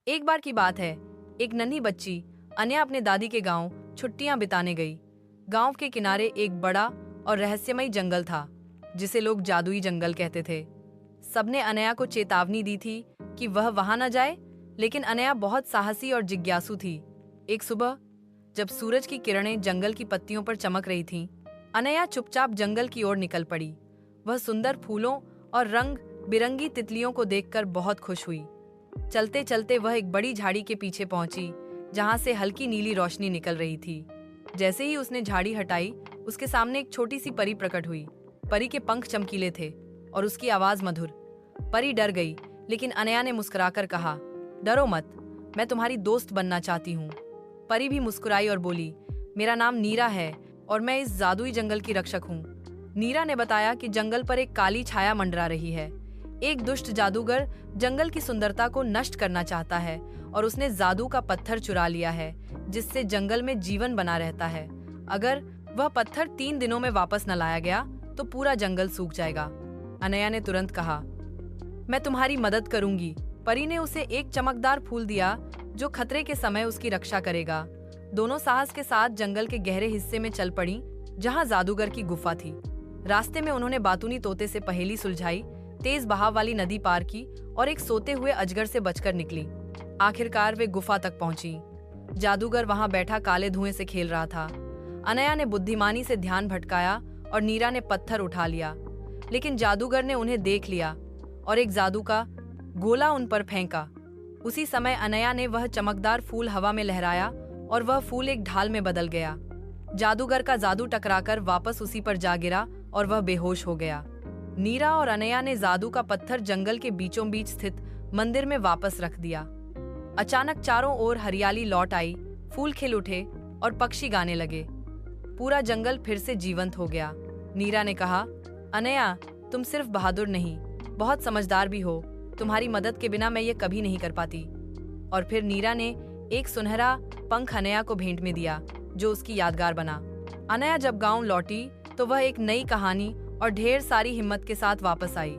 एक बार की बात है, एक नन्ही बच्ची अनया अपने दादी के गांव छुट्टियां बिताने गई। गांव के किनारे एक बड़ा और रहस्यमयी जंगल था, जिसे लोग जादुई जंगल कहते थे। सबने अनया को चेतावनी दी थी कि वह वहां न जाए, लेकिन अनया बहुत साहसी और जिज्ञासु थी। एक सुबह, जब सूरज की किरणें जंगल की पत्तियों पर चमक रही थीं, अनया चुपचाप जंगल की ओर निकल पड़ी। वह सुंदर फूलों और रंग बिरंगी तितलियों को देखकर बहुत खुश हुई। चलते चलते वह एक बड़ी झाड़ी के पीछे पहुंची, जहां से हल्की नीली रोशनी निकल रही थी। जैसे ही उसने झाड़ी हटाई, उसके सामने एक छोटी सी परी प्रकट हुई। परी के पंख चमकीले थे और उसकी आवाज मधुर। परी डर गई, लेकिन अनया ने मुस्कुराकर कहा, डरो मत, मैं तुम्हारी दोस्त बनना चाहती हूँ। परी भी मुस्कुराई और बोली, मेरा नाम नीरा है और मैं इस जादुई जंगल की रक्षक हूँ। नीरा ने बताया कि जंगल पर एक काली छाया मंडरा रही है। एक दुष्ट जादूगर जंगल की सुंदरता को नष्ट करना चाहता है और उसने जादू का पत्थर चुरा लिया है, जिससे जंगल में जीवन बना रहता है। अगर वह पत्थर 3 दिनों में वापस न लाया गया तो पूरा जंगल सूख जाएगा। अनया ने तुरंत कहा, मैं तुम्हारी मदद करूंगी। परी ने उसे एक चमकदार फूल दिया जो खतरे के समय उसकी रक्षा करेगा। दोनों साहस के साथ जंगल के गहरे हिस्से में चल पड़ी, जहां जादूगर की गुफा थी। रास्ते में उन्होंने बातूनी तोते से पहेली सुलझाई, तेज बहाव वाली नदी पार की और एक सोते हुए अजगर से बचकर निकली। आखिरकार वे गुफा तक पहुंची। जादूगर वहां बैठा काले धुएं से खेल रहा था। अनया ने बुद्धिमानी से ध्यान भटकाया और नीरा ने पत्थर उठा लिया, लेकिन जादूगर ने उन्हें देख लिया और एक जादू का गोला उन पर फेंका। उसी समय अनया ने वह चमकदार फूल हवा में लहराया और वह फूल एक ढाल में बदल गया। जादूगर का जादू टकराकर वापस उसी पर जा गिरा और वह बेहोश हो गया। नीरा और अनया ने जादू का पत्थर जंगल के बीचों बीच स्थित मंदिर में वापस रख दिया। अचानक चारों ओर हरियाली लौट आई, फूल खिल उठे और पक्षी गाने लगे। पूरा जंगल फिर से जीवंत हो गया। नीरा ने कहा, अनया, तुम सिर्फ बहादुर नहीं, बहुत समझदार भी हो। तुम्हारी मदद के बिना मैं ये कभी नहीं कर पाती। और फिर नीरा ने एक सुनहरा पंख अनया को भेंट में दिया, जो उसकी यादगार बना। अनया जब गांव लौटी तो वह एक नई कहानी और ढेर सारी हिम्मत के साथ वापस आई।